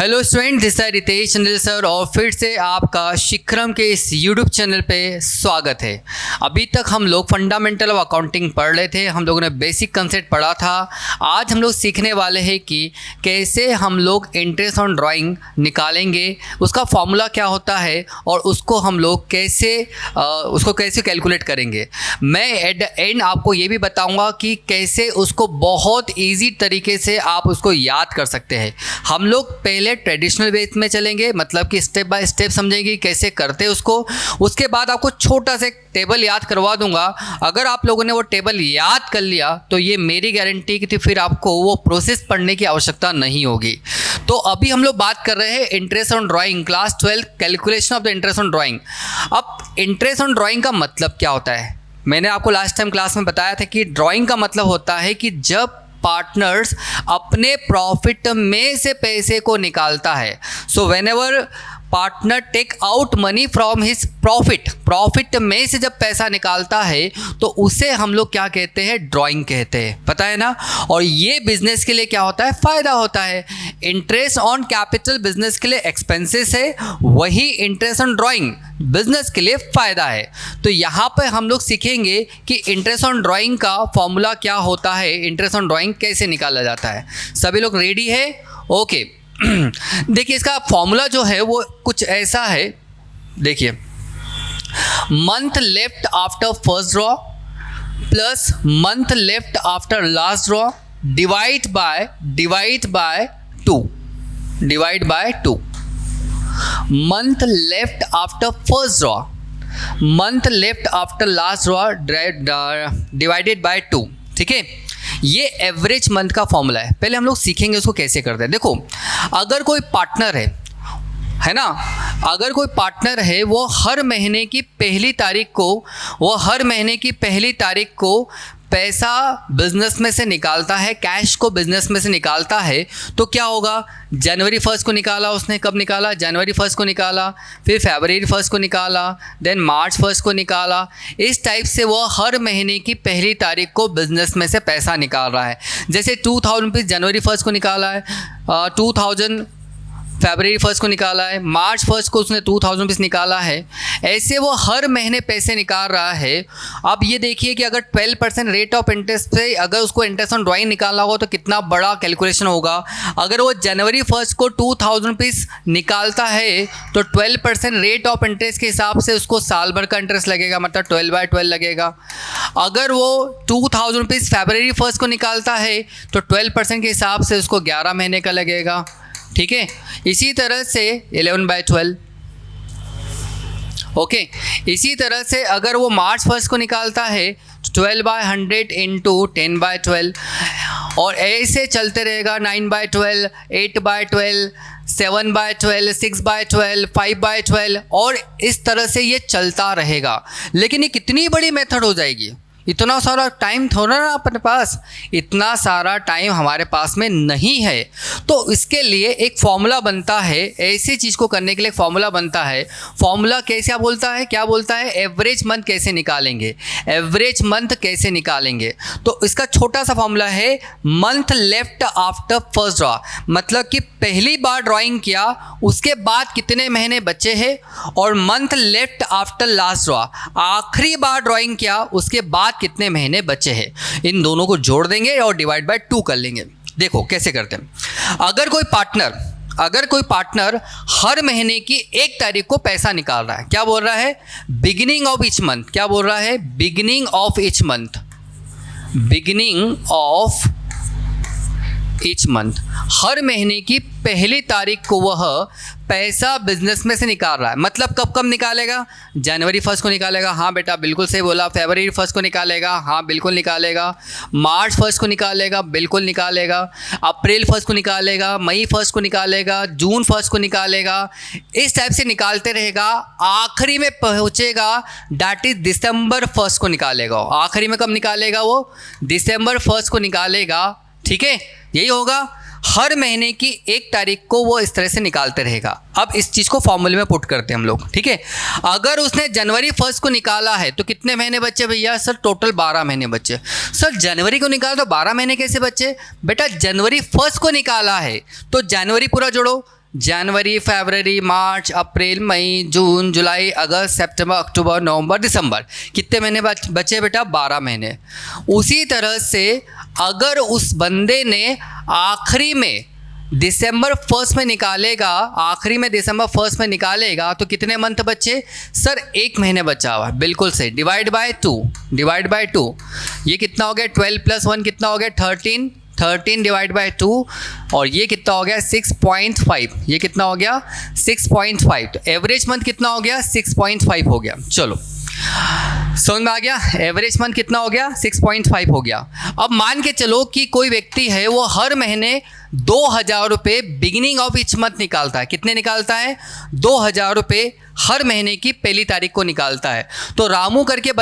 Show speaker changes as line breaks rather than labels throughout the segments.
Hello student, this है रितेश चंद्र sir और फिर से आपका शिखरम के इस यूट्यूब चैनल पे स्वागत है। अभी तक हम लोग फंडामेंटल ऑफ अकाउंटिंग पढ़ रहे थे, हम लोगों ने बेसिक कंसेप्ट पढ़ा था। आज हम लोग सीखने वाले हैं कि कैसे हम लोग इंटरेस्ट ऑन ड्राइंग निकालेंगे, उसका फॉर्मूला क्या होता है और उसको हम लोग कैसे कैलकुलेट करेंगे। मैं एट द एंड आपको ये भी बताऊँगा कि कैसे उसको बहुत ईजी तरीके से आप उसको याद कर सकते हैं। हम लोग पहले ट्रेडिशनल वे में चलेंगे, मतलब कि स्टेप बाय स्टेप समझेंगे कैसे करते उसको। उसके बाद आपको छोटा सा टेबल याद करवा दूंगा। अगर आप लोगों ने वो टेबल याद कर लिया तो ये मेरी गारंटी कि फिर आपको वो प्रोसेस पढ़ने की आवश्यकता नहीं होगी। तो अभी हम लोग बात कर रहे हैं interest on drawing, class 12 calculation of the interest on drawing. अब इंटरेस्ट ऑन ड्राइंग का मतलब क्या होता है? मैंने आपको लास्ट टाइम क्लास में बताया था कि ड्राइंग का मतलब होता है कि जब पार्टनर्स अपने प्रॉफिट में से पैसे को निकालता है। So whenever partner take out money from his profit में से जब पैसा निकालता है तो उसे हम लोग क्या कहते हैं? ड्राइंग कहते हैं, पता है ना। और ये बिजनेस के लिए क्या होता है? फ़ायदा होता है। इंटरेस्ट ऑन कैपिटल बिजनेस के लिए एक्सपेंसेस है, वही इंटरेस्ट ऑन ड्राइंग बिजनेस के लिए फ़ायदा है। तो यहाँ पर हम लोग सीखेंगे कि इंटरेस्ट ऑन ड्राइंग का फॉर्मूला क्या होता है, इंटरेस्ट ऑन ड्राइंग कैसे निकाला जाता है। सभी लोग रेडी है? ओके। देखिए, इसका फॉर्मूला जो है वो कुछ ऐसा है। देखिए, month left after first draw plus month left after last draw divide by 2 month left after first draw, month left after last draw divided by 2। ठीक है, ये एवरेज मंथ का फॉर्मूला है। पहले हम लोग सीखेंगे उसको कैसे करते हैं। देखो, अगर कोई पार्टनर है ना, अगर कोई पार्टनर है वो हर महीने की पहली तारीख को पैसा बिजनेस में से निकालता है, कैश को बिजनेस में से निकालता है, तो क्या होगा? जनवरी 1 को निकाला उसने, कब निकाला? जनवरी 1 को निकाला, फिर फरवरी 1 को निकाला, देन मार्च 1 को निकाला। इस टाइप से वो हर महीने की पहली तारीख को बिजनेस में से पैसा निकाल रहा है। जैसे 2000 रुपीज़ जनवरी 1 को निकाला है, 2000 फरवरी 1 को निकाला है, मार्च 1 को उसने 2000 रुपीज़ निकाला है। ऐसे वो हर महीने पैसे निकाल रहा है। अब ये देखिए कि अगर 12% रेट ऑफ इंटरेस्ट से अगर उसको इंटरेस्ट ऑन ड्राइंग निकालना होगा तो कितना बड़ा कैलकुलेशन होगा। अगर वो जनवरी 1 को 2000 रुपीज़ निकालता है तो 12% रेट ऑफ इंटरेस्ट के हिसाब से उसको साल भर का इंटरेस्ट लगेगा, मतलब 12/12 लगेगा। अगर वो 2000 रुपीज़ फरवरी 1 को निकालता है तो 12% के हिसाब से उसको 11 महीने का लगेगा। ठीक है, इसी तरह से 11/12। ओके, इसी तरह से अगर वो मार्च 1 को निकालता है 12/100 इंटू 10/12, और ऐसे चलते रहेगा 9/12, 8/12, 7/12, 6/12, 5/12, और इस तरह से ये चलता रहेगा। लेकिन ये कितनी बड़ी मेथड हो जाएगी। इतना सारा टाइम थोड़ा ना अपने पास, इतना सारा टाइम हमारे पास में नहीं है। तो इसके लिए एक फॉर्मूला बनता है, ऐसी चीज़ को करने के लिए एक फॉर्मूला बनता है। फॉर्मूला कैसे बोलता है? क्या बोलता है? एवरेज मंथ कैसे निकालेंगे, एवरेज मंथ कैसे निकालेंगे। तो इसका छोटा सा फॉर्मूला है month left after first draw, मतलब कि पहली बार ड्राइंग किया उसके बाद कितने महीने बचे हैं, और month left after last draw, आखिरी बार ड्राइंग किया उसके बाद कितने महीने बचे हैं। इन दोनों को जोड़ देंगे और डिवाइड बाय 2 कर लेंगे। देखो कैसे करते हैं। अगर कोई पार्टनर हर महीने की 1 तारीख को पैसा निकाल रहा है, क्या बोल रहा है? Beginning of each month. क्या बोल रहा है? Beginning of each month, beginning of each month. हर महीने की पहली तारीख को वह पैसा बिजनेस में से निकाल रहा है। मतलब कब निकालेगा? जनवरी 1 को निकालेगा, हाँ बेटा बिल्कुल सही बोला। फरवरी 1 को निकालेगा, हाँ बिल्कुल निकालेगा। मार्च 1 को निकालेगा, बिल्कुल निकालेगा। अप्रैल 1 को निकालेगा, मई 1 को निकालेगा, जून 1 को निकालेगा। इस टाइप से निकालते रहेगा, आखिरी में पहुँचेगा दैट इज दिसंबर 1 को निकालेगा। आखिरी में कब निकालेगा? वो दिसंबर 1 को निकालेगा। ठीक है, यही होगा। हर महीने की 1 तारीख को वो इस तरह से निकालते रहेगा। अब इस चीज़ को फॉर्मूले में पुट करते हैं हम लोग। ठीक है, अगर उसने जनवरी 1 को निकाला है तो कितने महीने बचे भैया? सर टोटल 12 महीने बचे। सर जनवरी को निकाला तो 12 महीने कैसे बचे? बेटा जनवरी 1 को निकाला है तो जनवरी पूरा जोड़ो, जनवरी, फरवरी, मार्च, अप्रैल, मई, जून, जुलाई, अगस्त, सितंबर, अक्टूबर, नवंबर, दिसंबर। कितने महीने बचे बेटा? 12 महीने। उसी तरह से अगर उस बंदे ने आखिरी में दिसंबर 1 में निकालेगा, आखिरी में दिसंबर 1 में निकालेगा तो कितने मंथ बचे? सर 1 महीने बचा हुआ। बिल्कुल सही। Divide by 2। ये कितना हो गया? 12 + 1 कितना हो गया? 13 डिवाइड बाय 2 और ये कितना हो गया? 6.5। ये कितना हो गया? 6.5। तो एवरेज मंथ कितना हो गया? 6.5 हो गया। चलो समझ में आ गया? एवरेज मंथ कितना हो गया? 6.5 हो गया। अब मान के चलो कि कोई व्यक्ति है वो हर महीने 2000 रुपये बिगिनिंग ऑफ ईच मंथ निकालता है। कितने निकालता है? 2000 रुपये हर महीने की पहली तारीख को निकालता है। तो रामू करके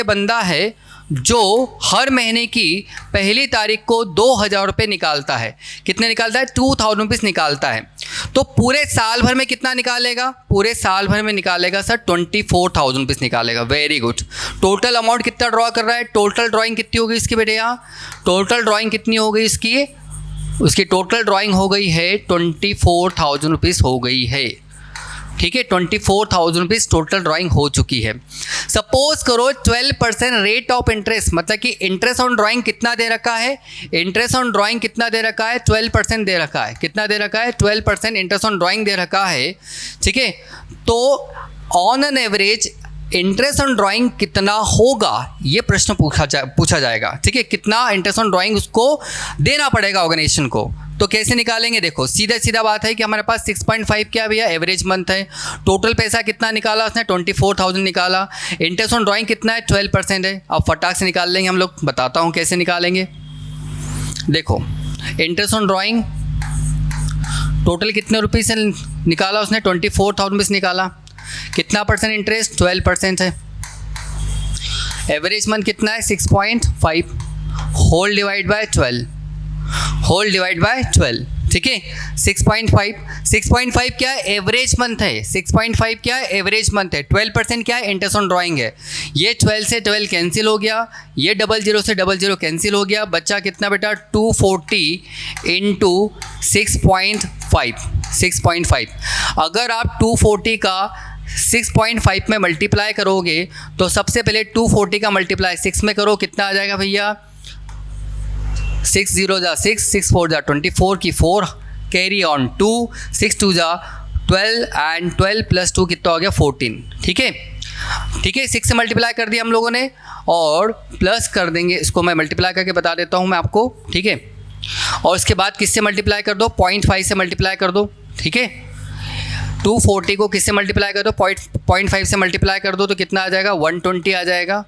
बंदा है जो हर महीने की पहली तारीख को 2000 रुपये निकालता है। कितने निकालता है? 2000 रुपीज़ निकालता है। तो पूरे साल भर में कितना निकालेगा? पूरे साल भर में निकालेगा सर 24,000 रुपीज़ निकालेगा। Very good. टोटल अमाउंट कितना ड्रॉ कर रहा है? टोटल ड्राइंग कितनी हो गई इसकी बेटे? यहाँ टोटल ड्राइंग कितनी हो गई इसकी? उसकी टोटल ड्राइंग हो गई है 24,000 रुपीज़ हो गई है। ठीक है, 24,000 रुपीज़ टोटल ड्राइंग हो चुकी है। सपोज करो 12% रेट ऑफ इंटरेस्ट, मतलब कि इंटरेस्ट ऑन ड्राइंग कितना दे रखा है? इंटरेस्ट ऑन ड्राइंग कितना दे रखा है? 12% दे रखा है। कितना दे रखा है? 12% इंटरेस्ट ऑन ड्राइंग दे रखा है। ठीक है, तो on an average interest on drawing कितना होगा ये प्रश्न पूछा जाएगा। ठीक है, कितना इंटरेस्ट ऑन ड्राइंग उसको देना पड़ेगा ऑर्गेनाइजेशन को। तो कैसे निकालेंगे? देखो सीधा बात है कि हमारे पास 6.5 क्या भैया? एवरेज मंथ है। टोटल पैसा कितना निकाला उसने? 24,000 निकाला। इंटरेस्ट ऑन ड्राइंग कितना है? 12% है। अब फटाक से निकाल लेंगे हम लोग। बताता हूँ कैसे निकालेंगे। देखो इंटरेस्ट ऑन ड्राइंग टोटल कितने रुपये से निकाला उसने? 24,000 रुपीज़ निकाला। कितना परसेंट इंटरेस्ट? 12% है। एवरेज मंथ कितना है? 6.5 होल डिवाइड बाय 12। ठीक है, 6.5 क्या है? एवरेज मंथ है। 6.5 क्या है? एवरेज मंथ है। 12% क्या है? इंटरेस्ट ऑन ड्राइंग है। ये 12 से 12 कैंसिल हो गया, ये 00 से 00 कैंसिल हो गया। बच्चा कितना बेटा? 240 × 6.5। अगर आप 240 का 6.5 में मल्टीप्लाई करोगे तो सबसे पहले 240 का मल्टीप्लाई 6 में करो। कितना आ जाएगा भैया? 6 0 जा 6, 6 4 जा 24 की 4 कैरी ऑन 2, 6 2 जा 12 एंड 12 + 2 कितना हो गया? 14। ठीक है, 6 से मल्टीप्लाई कर दिया हम लोगों ने और प्लस कर देंगे। इसको मैं मल्टीप्लाई करके बता देता हूँ मैं आपको। ठीक है, और इसके बाद किससे मल्टीप्लाई कर दो? 0.5 से मल्टीप्लाई कर दो। ठीक है, 240 को किससे मल्टीप्लाई कर दो? 0.5 से मल्टीप्लाई कर दो तो कितना आ जाएगा? 120 आ जाएगा।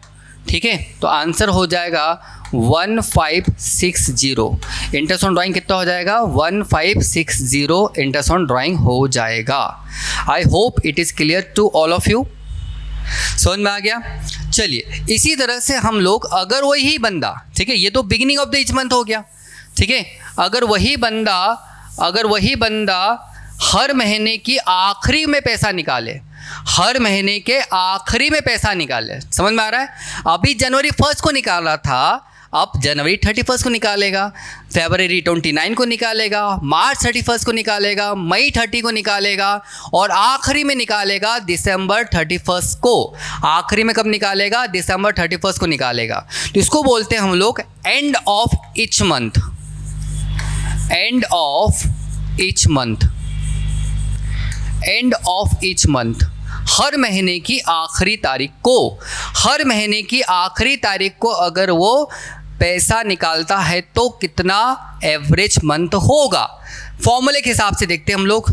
ठीक है, तो आंसर हो जाएगा 1560। इंटरेस्ट ऑन ड्राइंग कितना हो जाएगा? 1560 इंटरेस्ट ऑन ड्राइंग हो जाएगा। I hope it is clear to all of you. समझ में आ गया? चलिए, इसी तरह से हम लोग अगर वही बंदा, ठीक है, ये तो beginning of the each month हो गया। ठीक है, अगर वही बंदा हर महीने की आखिरी में पैसा निकाले, हर महीने के आखिरी में पैसा निकाले। समझ में आ रहा है? अभी जनवरी 1 को निकाला था, अब जनवरी 31 को निकालेगा, फरवरी 29 को निकालेगा, मार्च 31 को निकालेगा, मई 30 को निकालेगा और आखिरी में निकालेगा दिसंबर 31 को। आखिरी में कब निकालेगा? दिसंबर 31 को निकालेगा। तो इसको बोलते हैं हम लोग end of each month. End of each month, end of each month, हर महीने की आखिरी तारीख को, हर महीने की आखिरी तारीख को अगर वो पैसा निकालता है तो कितना एवरेज मंथ होगा? फॉर्मूले के हिसाब से देखते हैं हम लोग।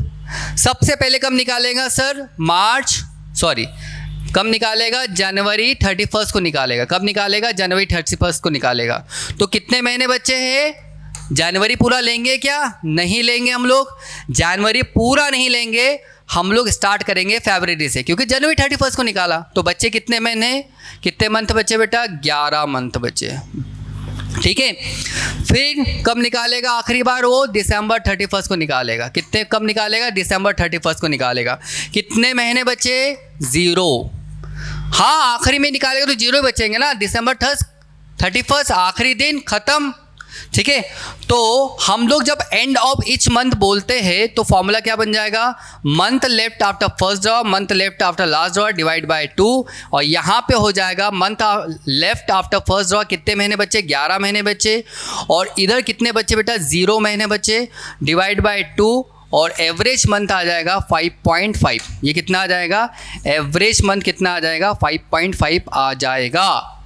सबसे पहले कब निकालेगा सर? कब निकालेगा? जनवरी 31 को निकालेगा। कब निकालेगा? जनवरी 31 को निकालेगा। तो कितने महीने बचे हैं? जनवरी पूरा लेंगे क्या? नहीं लेंगे हम लोग। जनवरी पूरा नहीं लेंगे, हम लोग स्टार्ट करेंगे फरवरी से, क्योंकि जनवरी 31 को निकाला। तो बच्चे कितने महीने, कितने मंथ बचे बेटा? 11 मंथ बचे। ठीक है, फिर कब निकालेगा आखिरी बार? वो दिसंबर 31 को निकालेगा। कब निकालेगा? दिसंबर 31 को निकालेगा। कितने महीने बचे? 0। हाँ, आखिरी में निकालेगा तो 0 बचेंगे ना। दिसंबर 31 आखिरी दिन, खत्म। ठीक है। तो हम लोग जब एंड ऑफ ईच मंथ बोलते हैं तो फॉर्मूला क्या बन जाएगा, month left after first draw, month left after last draw divide by 2, और यहाँ पे हो जाएगा month left after first draw कितने महीने बचे, 11 महीने बचे, और इधर कितने बचे बेटा, 0 महीने बचे, डिवाइड बाय 2, और एवरेज मंथ आ जाएगा 5.5। ये कितना आ जाएगा, एवरेज मंथ कितना आ जाएगा, 5.5 आ जाएगा।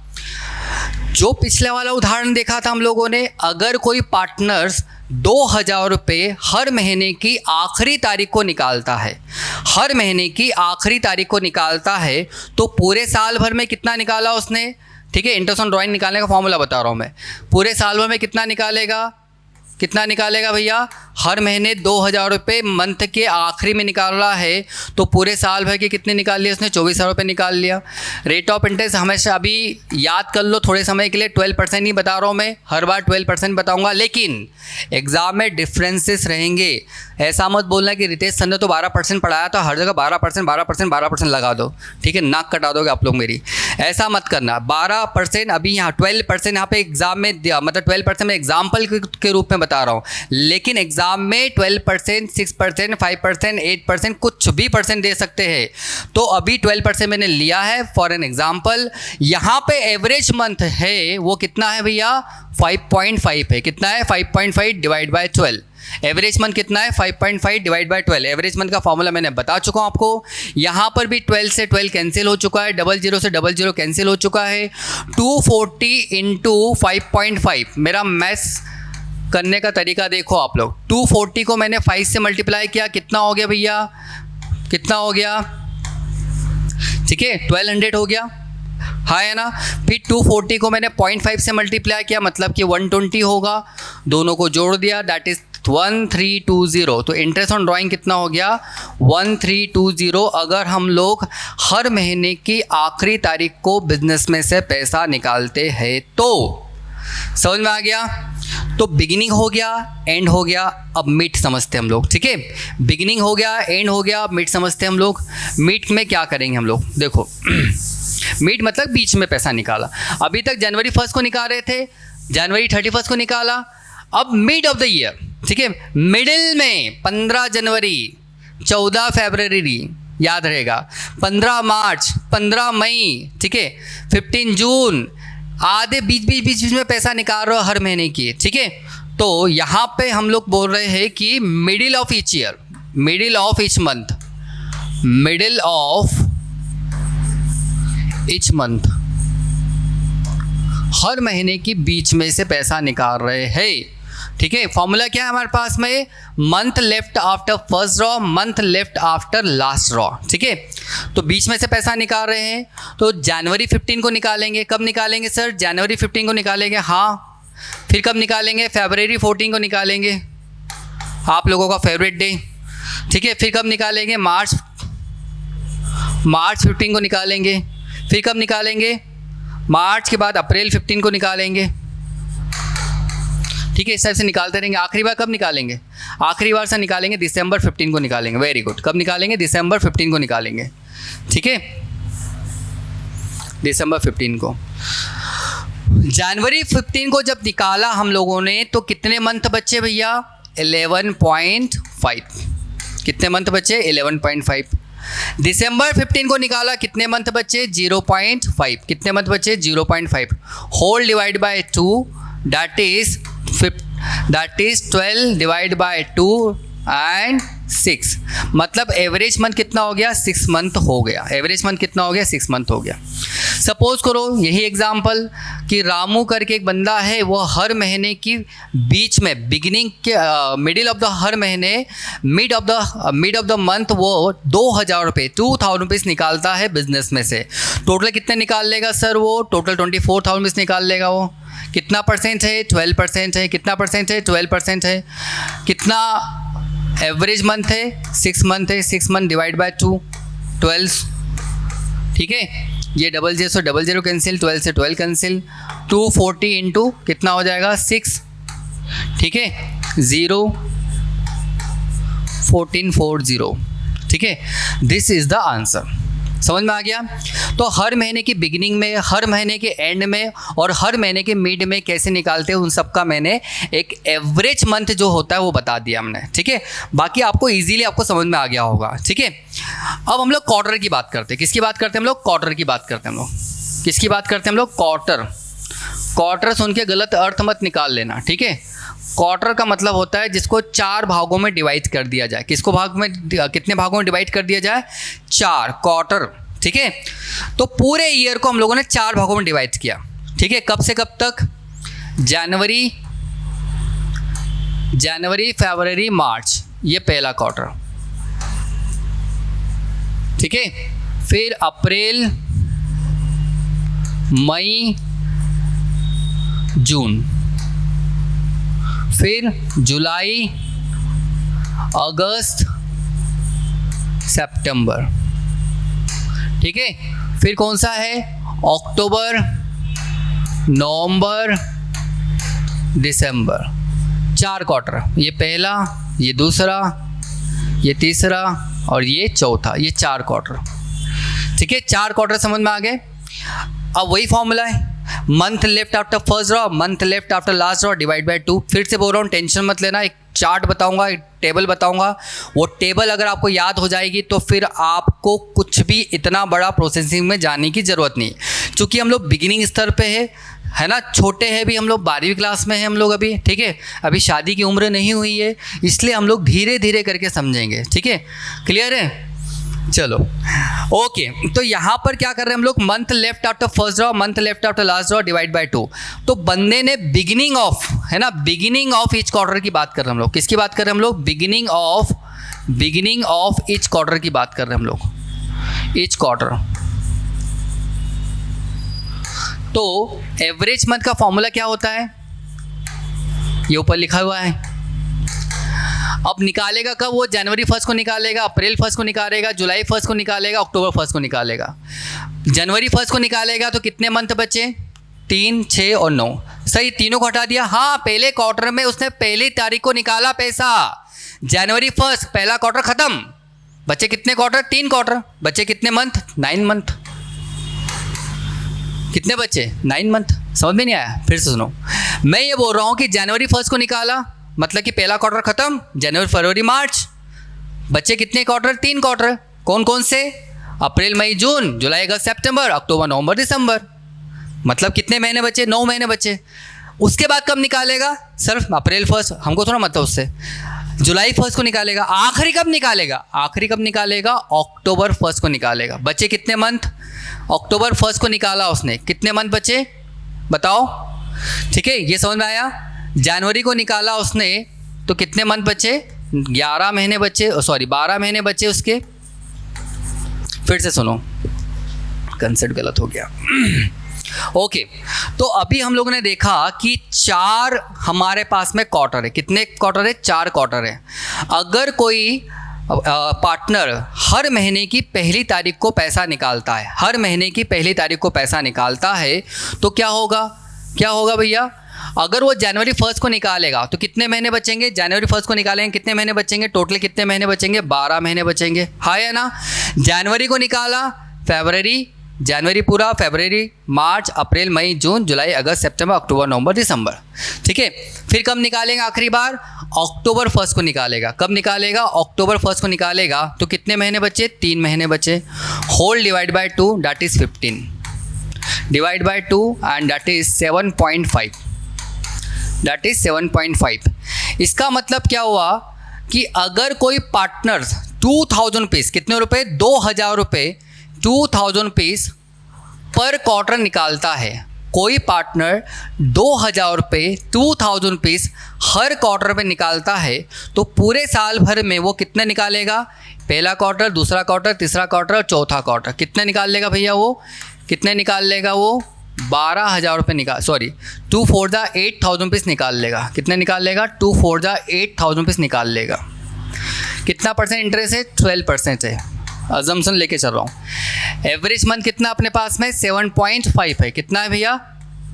जो पिछले वाला उदाहरण देखा था हम लोगों ने, अगर कोई पार्टनर्स 2,000 रुपये हर महीने की आखिरी तारीख को निकालता है, हर महीने की आखिरी तारीख को निकालता है, तो पूरे साल भर में कितना निकाला उसने, ठीक है। इंटरेस्ट ऑन ड्राइंग निकालने का फॉर्मूला बता रहा हूँ मैं, पूरे साल भर में कितना निकालेगा, कितना निकालेगा भैया, हर महीने 2,000 रुपये मंथ के आखिरी में निकाल रहा है, तो पूरे साल भर के कितने निकाल लिए उसने, 24,000 रुपये निकाल लिया। रेट ऑफ इंटरेस्ट हमेशा अभी याद कर लो थोड़े समय के लिए, 12% ही बता रहा हूँ मैं, हर बार 12% बताऊँगा, लेकिन एग्ज़ाम में डिफरेंसेस रहेंगे। ऐसा मत बोलना कि रितेश सर ने तो 12% पढ़ाया तो हर जगह 12% लगा दो, ठीक है, नाक कटा दोगे आप लोग मेरी, ऐसा मत करना। 12% अभी यहाँ 12% यहाँ पे एग्ज़ाम में दिया, मतलब 12% मैं एग्जाम्पल के रूप में बता रहा हूँ, लेकिन एग्ज़ाम में 12%, 6%, 5%, 8% कुछ भी परसेंट दे सकते हैं। तो अभी 12% मैंने लिया है फॉर एन एग्जाम्पल। यहाँ पे एवरेज मंथ है वो कितना है भैया, 5.5 है। कितना है, 5.5 डिवाइड बाय 12। एवरेज मंथ कितना है, 5.5 डिवाइड बाय 12। एवरेज मंथ का फॉर्मूला मैंने बता चुका हूँ आपको। यहाँ पर भी 12 से 12 कैंसिल हो चुका है, 00 से 00 कैंसिल हो चुका है। 240 इंटू 5.5, मेरा मैथ्स करने का तरीका देखो आप लोग। 240 को मैंने 5 से मल्टीप्लाई किया, कितना हो गया भैया, कितना हो गया, ठीक है, 1200 हो गया, हाँ है ना। फिर 240 को मैंने 0.5 से मल्टीप्लाई किया, मतलब कि 120 होगा, दोनों को जोड़ दिया, दैट इज़ 1320। तो इंटरेस्ट ऑन ड्राइंग कितना हो गया, 1320। अगर हम लोग हर महीने की आखिरी तारीख को बिजनेस में से पैसा निकालते हैं तो, समझ में आ गया। तो बिगिनिंग हो गया, एंड हो गया, अब मिड समझते हैं हम लोग, ठीक है। बिगिनिंग हो गया, एंड हो गया, मिड समझते हैं हम लोग। मिड में क्या करेंगे हम लोग, देखो मिड मतलब बीच में पैसा निकाला। अभी तक जनवरी 1 को निकाल रहे थे, जनवरी 31 को निकाला, अब मिड ऑफ द ईयर, ठीक है। मिडिल में 15 जनवरी, 14 फरवरी, याद रहेगा, 15 मार्च, 15 मई, ठीक है, 15 जून, आधे बीच में पैसा निकाल रहे हो हर महीने की, ठीक है। तो यहाँ पे हम लोग बोल रहे हैं कि middle of each year, middle of each month, middle of each month, हर महीने की बीच में से पैसा निकाल रहे हैं, ठीक है। फॉर्मूला क्या है हमारे पास में, month left after first draw, month left after last draw, ठीक है। तो बीच में से पैसा निकाल रहे हैं, तो जनवरी 15 को निकालेंगे। कब निकालेंगे सर, जनवरी 15 को निकालेंगे, हाँ। फिर कब निकालेंगे, फरवरी 14 को निकालेंगे, आप लोगों का फेवरेट डे, ठीक है। फिर कब निकालेंगे, मार्च 15 को निकालेंगे। फिर कब निकालेंगे, मार्च के बाद अप्रैल 15 को निकालेंगे, ठीक है। इस टाइप से निकालते रहेंगे। आखिरी बार कब निकालेंगे, आखिरी बार से निकालेंगे दिसंबर 15 को निकालेंगे। वेरी गुड, कब निकालेंगे, दिसंबर 15 को निकालेंगे, ठीक है, दिसंबर 15 को। जनवरी 15 को जब निकाला हम लोगों ने तो कितने मंथ बचे भैया, 11.5। कितने मंथ बचे, 11.5। दिसंबर 15 को निकाला, कितने मंथ बचे, 0.5। कितने मंथ बचे, 0.5। Whole divide by 2, that is 12 divide by 2 and 6, मतलब एवरेज मंथ कितना हो गया, 6 मंथ हो गया। एवरेज मंथ कितना हो गया, 6 मंथ हो गया। सपोज करो यही एग्जांपल कि रामू करके एक बंदा है, वो हर महीने की बीच में, बिगिनिंग के मिडिल ऑफ द हर महीने, मिड ऑफ द मंथ वो 2,000 रुपये, 2,000 रुपीज़ निकालता है बिजनेस में से। टोटल कितने निकाल लेगा सर वो, टोटल 24,000 रुपीज़ निकाल लेगा वो। कितना परसेंट है, 12% है। कितना परसेंट है, 12% है। कितना एवरेज मंथ है, 6 मंथ है। 6 मंथ डिवाइड बाय 2, 12, ठीक है। ये 00 से 00 कैंसिल, 12 से 12 कैंसिल, 240 इंटू कितना हो जाएगा, 6, ठीक है, 0, 1440, ठीक है। This is the answer. समझ में आ गया। तो हर महीने की बिगिनिंग में, हर महीने के एंड में और हर महीने के मिड में कैसे निकालते हैं उन सब का मैंने एक एवरेज मंथ जो होता है वो बता दिया हमने, ठीक है। बाकी आपको इजीली आपको समझ में आ गया होगा, ठीक है। अब हम लोग क्वार्टर की बात करते हैं। किसकी बात करते हैं हम लोग? क्वार्टर की बात करते हैं हम लोग। किसकी बात करते हैं हम लोग? क्वार्टर। क्वार्टर सुन के गलत अर्थ मत निकाल लेना, ठीक है। क्वार्टर का मतलब होता है जिसको 4 भागों में डिवाइड कर दिया जाए। किसको भाग में, कितने भागों में डिवाइड कर दिया जाए? 4, क्वार्टर, ठीक है। तो पूरे ईयर को हम लोगों ने 4 भागों में डिवाइड किया, ठीक है। कब से कब तक? जनवरी, फरवरी, मार्च, ये पहला क्वार्टर, ठीक है। फिर अप्रैल, मई, जून, फिर जुलाई, अगस्त, सितंबर, ठीक है। फिर कौन सा है? अक्टूबर, नवंबर, दिसंबर। 4 क्वार्टर, ये पहला, ये दूसरा, ये तीसरा और ये चौथा, ये 4 क्वार्टर, ठीक है। 4 क्वार्टर समझ में आ गए। अब वही फॉर्मूला है, month left after first draw, month left after last draw, divide by 2। फिर से बोल रहा हूँ, टेंशन मत लेना। एक चार्ट बताऊंगा, एक टेबल बताऊंगा, वो टेबल अगर आपको याद हो जाएगी तो फिर आपको कुछ भी इतना बड़ा प्रोसेसिंग में जाने की ज़रूरत नहीं। क्योंकि हम लोग बिगिनिंग स्तर पे है ना, छोटे हैं भी हम लोग, 12वीं क्लास में हैं हम लोग अभी, ठीक है। अभी शादी की उम्र नहीं हुई है, इसलिए हम लोग धीरे धीरे करके समझेंगे, ठीक है। क्लियर है? चलो ओके। तो यहाँ पर क्या कर रहे हैं हम लोग? Month left after first draw, month left after last draw, divide by 2। तो बंदे ने बिगिनिंग ऑफ, है ना, बिगिनिंग ऑफ ईच क्वार्टर की बात कर रहे हैं हम लोग। किसकी बात कर रहे हैं हम लोग? बिगिनिंग ऑफ ईच क्वार्टर की बात कर रहे हैं हम लोग, ईच क्वार्टर। तो एवरेज मंथ का फॉर्मूला क्या होता है? ये ऊपर लिखा हुआ है। अब निकालेगा कब वो? जनवरी 1 को निकालेगा, अप्रैल 1 को निकालेगा, जुलाई 1 को निकालेगा, अक्टूबर 1 को निकालेगा। जनवरी 1 को निकालेगा तो कितने मंथ बचे? 3, 6 और 9। सही, तीनों को हटा दिया। हाँ, पहले क्वार्टर में उसने पहली तारीख को निकाला पैसा। जनवरी 1 पहला क्वार्टर खत्म, बचे कितने क्वार्टर? 3 क्वार्टर। बचे कितने मंथ? 9 मंथ। कितने बचे? 9 मंथ। समझ में नहीं आया? फिर से सुनो, मैं ये बोल रहा हूँ कि जनवरी 1 को निकाला मतलब कि पहला क्वार्टर खत्म, जनवरी, फरवरी, मार्च। बचे कितने क्वार्टर? 3 क्वार्टर। कौन कौन से? अप्रैल, मई, जून, जुलाई, अगस्त, सितंबर, अक्टूबर, नवंबर, दिसंबर। मतलब कितने महीने बचे? 9 महीने बचे। उसके बाद कब निकालेगा? सिर्फ अप्रैल 1, हमको थोड़ा मतलब उससे। जुलाई 1 को निकालेगा। आखिरी कब निकालेगा? आखिरी कब निकालेगा? अक्टूबर 1 को निकालेगा। बचे कितने मंथ? अक्टूबर 1 को निकाला उसने, कितने मंथ बचे बताओ? ठीक है, ये समझ में आया। जनवरी को निकाला उसने तो कितने मंथ बचे? 11 महीने बचे, सॉरी 12 महीने बचे उसके। फिर से सुनो, कंसेप्ट गलत हो गया। ओके, तो अभी हम लोगों ने देखा कि 4 हमारे पास में क्वार्टर है। कितने क्वार्टर है? 4 क्वार्टर है। अगर कोई पार्टनर हर महीने की पहली तारीख को पैसा निकालता है, हर महीने की पहली तारीख को पैसा निकालता है तो क्या होगा? क्या होगा भैया? अगर वो जनवरी 1 को निकालेगा तो कितने महीने बचेंगे? जनवरी 1 को निकालेंगे कितने महीने बचेंगे? टोटल कितने महीने बचेंगे? 12 महीने बचेंगे। हाँ या ना? जनवरी को निकाला, फरवरी, जनवरी पूरा, फरवरी, मार्च, अप्रैल, मई, जून, जुलाई, अगस्त, सितंबर, अक्टूबर, नवंबर, दिसंबर। ठीक है, फिर कब निकालेंगे आखिरी बार? अक्टूबर 1 को निकालेगा। कब निकालेगा? अक्टूबर 1 को निकालेगा तो कितने महीने बचे? 3 महीने बचे। Whole divide by 2 that is 15, divide by 2 and that is 7.5, that is 7.5। इसका मतलब क्या हुआ कि अगर कोई पार्टनर 2000 रुपीज़, कितने रुपए? 2000 रुपये, 2000 रुपीज़ पर क्वार्टर निकालता है, कोई पार्टनर 2000 रुपये, 2000 रुपीज़ हर क्वार्टर में निकालता है तो पूरे साल भर में वो कितने निकालेगा? पहला क्वार्टर, दूसरा क्वार्टर, तीसरा क्वार्टर और चौथा क्वार्टर। कितने निकाल लेगा भैया वो? कितने निकाल लेगा वो? 12,000 रुपये निकाल, सॉरी 2 4 जा 8,000 रुपीज़ निकाल लेगा। कितने निकाल लेगा? 2 4 जा 8,000 रुपीज़ निकाल लेगा। कितना परसेंट इंटरेस्ट है? 12% है। अजम्पशन लेके चल रहा हूँ। एवरेज मंथ कितना अपने पास में? 7.5 है। कितना है भैया?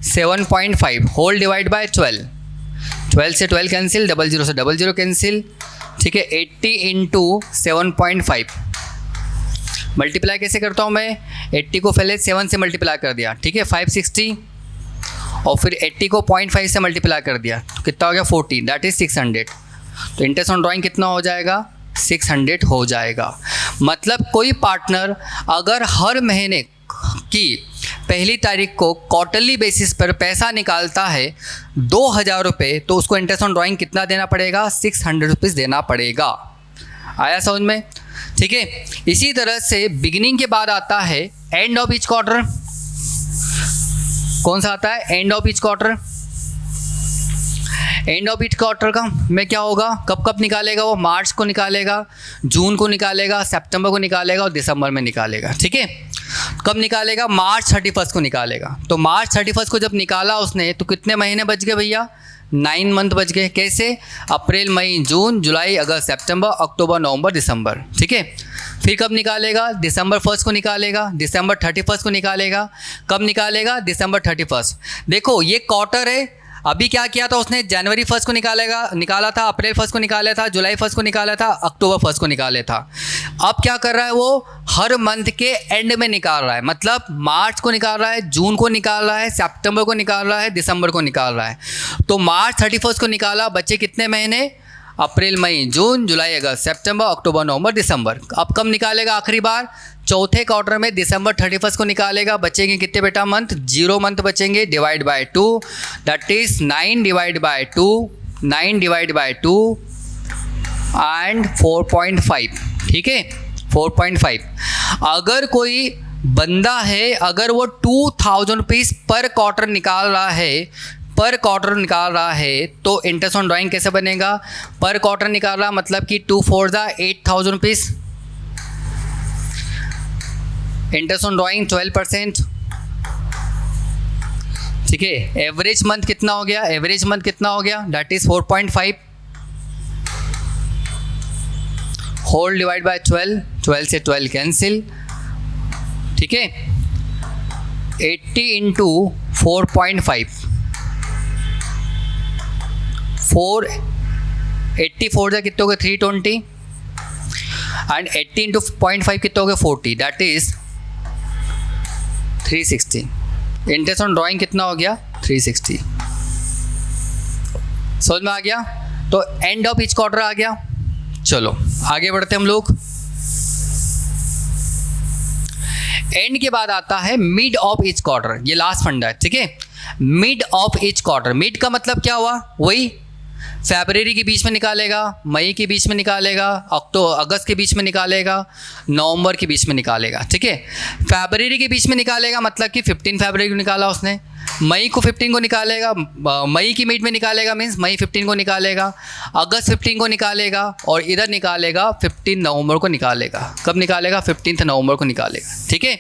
7.5। होल डिवाइड बाय 12, 12 से 12 कैंसिल, 00 से 00 कैंसिल। ठीक है, 80 × 7.5, मल्टीप्लाई कैसे करता हूँ मैं, 80 को पहले 7 से मल्टीप्लाई कर दिया, ठीक है, 560, और फिर 80 को 0.5 से मल्टीप्लाई कर दिया, तो कितना हो गया 40, दैट इज़ 600। तो इंटरेस्ट ऑन ड्राइंग कितना हो जाएगा, 600 हो जाएगा। मतलब कोई पार्टनर अगर हर महीने की पहली तारीख को क्वार्टरली बेसिस पर पैसा निकालता है 2000 रुपये, तो उसको इंटरेस्ट ऑन ड्राइंग कितना देना पड़ेगा, 600 रुपीज़ देना पड़ेगा। आया समझ में, ठीक है। इसी तरह से बिगिनिंग के बाद आता है एंड ऑफ ईच क्वार्टर। कौन सा आता है, and of each quarter. And of each quarter का में क्या होगा, कब कब निकालेगा वो, मार्च को निकालेगा, जून को निकालेगा, सितंबर को निकालेगा और दिसंबर में निकालेगा, ठीक है। कब निकालेगा, मार्च 31 को निकालेगा। तो मार्च 31 को जब निकाला उसने, तो कितने महीने बच गए भैया, 9 मंथ बच गए। कैसे, अप्रैल मई जून जुलाई अगस्त सितंबर अक्टूबर नवंबर दिसंबर, ठीक है। फिर कब निकालेगा, दिसंबर 1 को निकालेगा, दिसंबर 31 को निकालेगा। कब निकालेगा, दिसंबर 31। देखो ये क्वार्टर है, अभी क्या किया था उसने, जनवरी 1 को निकाला था, अप्रैल 1 को निकाला था, जुलाई 1 को निकाला था, अक्टूबर 1 को निकाला था। अब क्या कर रहा है वो, हर मंथ के एंड में निकाल रहा है। मतलब मार्च को निकाल रहा है, जून को निकाल रहा है, सितंबर को निकाल रहा है, दिसंबर को निकाल रहा है। तो मार्च 31 को निकाला, बचे कितने महीने, अप्रैल मई जून जुलाई अगस्त सितंबर अक्टूबर नवंबर दिसंबर। अब कब निकालेगा आखिरी बार, चौथे क्वार्टर में दिसंबर 31 को निकालेगा। बचेंगे कितने बेटा मंथ, 0 मंथ बचेंगे, divide by 2, that is 9 divide by 2, 9 divide by 2 and 4.5, ठीक है, 4.5। अगर कोई बंदा है, अगर वो 2000 रुपीज़ पर क्वार्टर निकाल रहा है, तो इंटरेस्ट ऑन ड्राइंग कैसे बनेगा, पर क्वार्टर निकाल रहा मतलब कि 2 4 8,000 रुपीज़। इंटरेस्ट ऑन ड्राइंग 12%, ठीक है। एवरेज मंथ कितना हो गया, एवरेज मंथ कितना हो गया, that is 4.5, whole divide by 12, 12 से 12 कैंसिल, ठीक है। 80 इंटू 4.5, 84 कितने हो गए, 320, एंड 80 इंटू 0.5 कितने हो गए, 40, that is 360। Interest on drawing कितना हो गया, 360। समझ में आ गया। तो एंड ऑफ ईच क्वार्टर आ गया। चलो आगे बढ़ते हम लोग। एंड के बाद आता है मिड ऑफ ईच क्वार्टर, ये लास्ट फंडा है, ठीक है। Mid of each quarter, mid का मतलब क्या हुआ, वही फरवरी के बीच में निकालेगा, मई के बीच में निकालेगा, अगस्त के बीच में निकालेगा, नवंबर के बीच में निकालेगा, ठीक है। फरवरी के बीच में निकालेगा मतलब कि 15 फरवरी को निकाला उसने, मई को 15 को निकालेगा, मई की मिड में निकालेगा मीन्स मई 15 को निकालेगा, अगस्त 15 को निकालेगा, और इधर निकालेगा 15 नवंबर को निकालेगा। कब निकालेगा, 15 नवंबर को निकालेगा, ठीक है।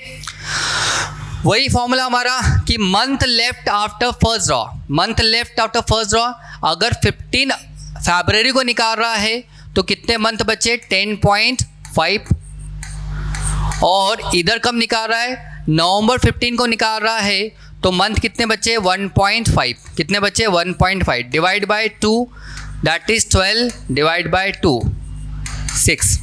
वही फॉर्मूला हमारा कि month left after first draw, month left after first draw. अगर 15 फरवरी को निकाल रहा है तो कितने मंथ बचे, 10.5, और इधर कब निकाल रहा है, नवंबर 15 को निकाल रहा है तो मंथ कितने बचे, 1.5, कितने बचे, 1.5 divide by 2, that is 12 divide by 2, 6।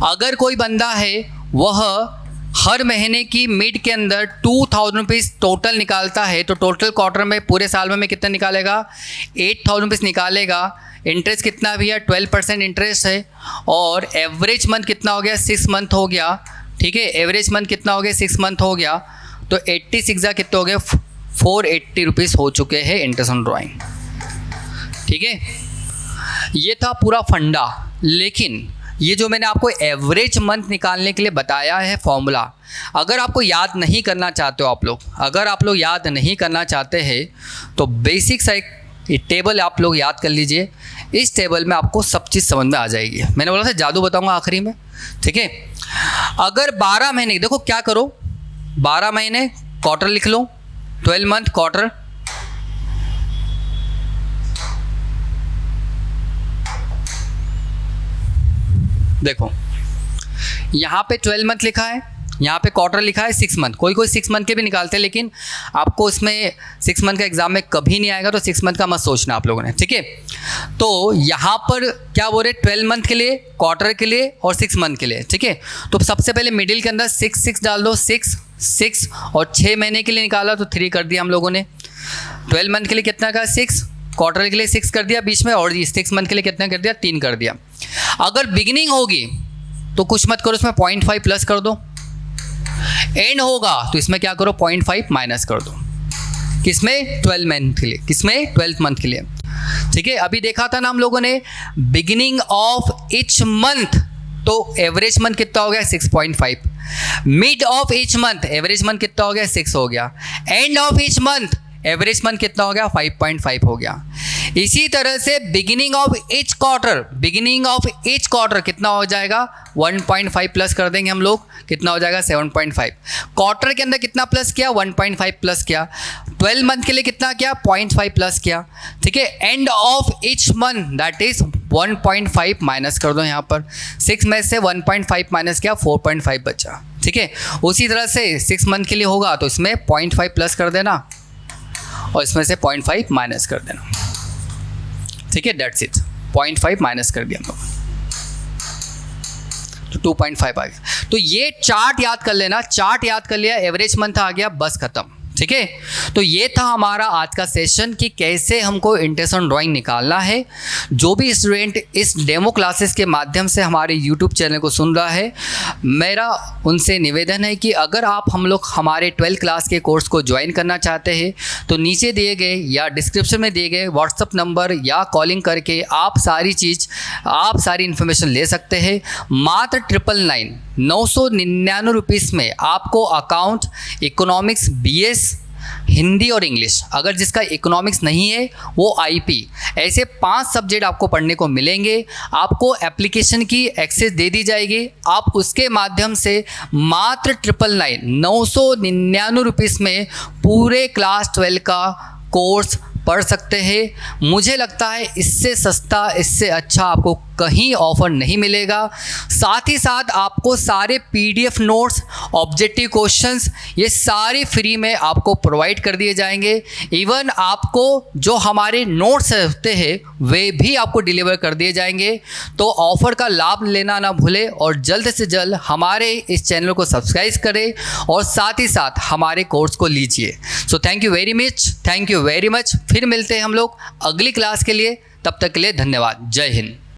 अगर कोई बंदा है वह हर महीने की मिड के अंदर 2000 रुपीज़ टोटल निकालता है, तो टोटल क्वार्टर में पूरे साल में कितना निकालेगा, 8000 रुपीज़ निकालेगा। इंटरेस्ट कितना भी है, 12% इंटरेस्ट है, और एवरेज मंथ कितना हो गया, 6 मंथ हो गया, ठीक है। एवरेज मंथ कितना हो गया, 6 मंथ हो गया, तो 86 कितने हो गए, 480 रुपीज़ हो चुके हैं इंटरेस्ट ऑन ड्राइंग, ठीक है। ये था पूरा फंडा। लेकिन ये जो मैंने आपको एवरेज मंथ निकालने के लिए बताया है फॉर्मूला, अगर आपको याद नहीं करना चाहते हो आप लोग, अगर आप लोग याद नहीं करना चाहते हैं तो बेसिक सा एक टेबल आप लोग याद कर लीजिए। इस टेबल में आपको सब चीज़ समझ में आ जाएगी। मैंने बोला था जादू बताऊंगा आखिरी में, ठीक है। अगर 12 महीने, देखो क्या करो, 12 महीने क्वार्टर लिख लो, 12 मंथ क्वार्टर, देखो यहाँ पे 12 मंथ लिखा है यहाँ पे क्वार्टर लिखा है 6 मंथ, कोई कोई 6 मंथ के भी निकालते हैं, लेकिन आपको इसमें 6 मंथ का एग्जाम में कभी नहीं आएगा, तो 6 मंथ का मत सोचना आप लोगों ने, ठीक है। तो यहाँ पर क्या बोल रहे, 12 मंथ के लिए, क्वार्टर के लिए और 6 मंथ के लिए, ठीक है। तो सबसे पहले मिडिल के अंदर 6 डाल दो, 6 और 6 महीने के लिए निकाला तो 3 कर दिया हम लोगों ने। 12 मंथ के लिए कितना का 6, क्वार्टर के लिए 6 कर दिया बीच में, और 6 मंथ के लिए कितना कर दिया 3 कर दिया। अगर बिगिनिंग होगी तो कुछ मत करो, उसमें 0.5 प्लस कर दो, एंड होगा तो इसमें क्या करो 0.5 माइनस कर दो। किसमें 12 मंथ के लिए, किसमें 12th मंथ के लिए, ठीक है। अभी देखा था ना हम लोगों ने बिगिनिंग ऑफ ईच मंथ, तो एवरेज मंथ कितना हो गया 6.5, mid of each month average month कितना हो गया 6 हो गया, and of each month average month कितना हो गया 5.5 हो गया। इसी तरह से beginning of each quarter, beginning of each quarter कितना हो जाएगा 1.5 प्लस कर देंगे हम लोग, कितना हो जाएगा 7.5। क्वार्टर के अंदर कितना प्लस किया 1.5 प्लस किया, 12 मंथ के लिए कितना किया 0.5 प्लस किया, ठीक है। And of each month that is 1.5 minus कर दो, यहाँ पर 6 में से 1.5 माइनस किया 4.5 बचा, ठीक है। उसी तरह से 6 मंथ के लिए होगा तो इसमें 0.5 प्लस कर देना और इसमें से 0.5 माइनस कर देना, ठीक है। दैट्स इट, 0.5 माइनस कर दिया हम लोग तो 2.5 आ गया। तो ये चार्ट याद कर लेना, चार्ट याद कर लिया, एवरेज मंथ आ गया, बस खत्म, ठीक है। तो ये था हमारा आज का सेशन कि कैसे हमको इंटरेस्ट ऑन ड्राइंग निकालना है। जो भी स्टूडेंट इस डेमो क्लासेस के माध्यम से हमारे यूट्यूब चैनल को सुन रहा है, मेरा उनसे निवेदन है कि अगर आप हम लोग हमारे 12th क्लास के कोर्स को ज्वाइन करना चाहते हैं तो नीचे दिए गए या डिस्क्रिप्शन में दिए गए व्हाट्सअप नंबर या कॉलिंग करके आप सारी इन्फॉर्मेशन ले सकते हैं। मात्र 999 रुपीज़ में आपको अकाउंट, इकोनॉमिक्स, BS, हिंदी और इंग्लिश, अगर जिसका इकोनॉमिक्स नहीं है वो IP, ऐसे 5 सब्जेक्ट आपको पढ़ने को मिलेंगे। आपको एप्लीकेशन की एक्सेस दे दी जाएगी, आप उसके माध्यम से मात्र 999 रुपीज़ में पूरे क्लास 12 का कोर्स पढ़ सकते हैं। मुझे लगता है इससे सस्ता, इससे अच्छा आपको कहीं ऑफर नहीं मिलेगा। साथ ही साथ आपको सारे PDF नोट्स, ऑब्जेक्टिव क्वेश्चंस, ये सारे फ्री में आपको प्रोवाइड कर दिए जाएंगे। इवन आपको जो हमारे नोट्स होते हैं वे भी आपको डिलीवर कर दिए जाएंगे। तो ऑफ़र का लाभ लेना ना भूलें और जल्द से जल्द हमारे इस चैनल को सब्सक्राइब करें और साथ ही साथ हमारे कोर्स को लीजिए। So thank you very much. फिर मिलते हैं हम लोग अगली क्लास के लिए, तब तक के लिए धन्यवाद। जय हिंद।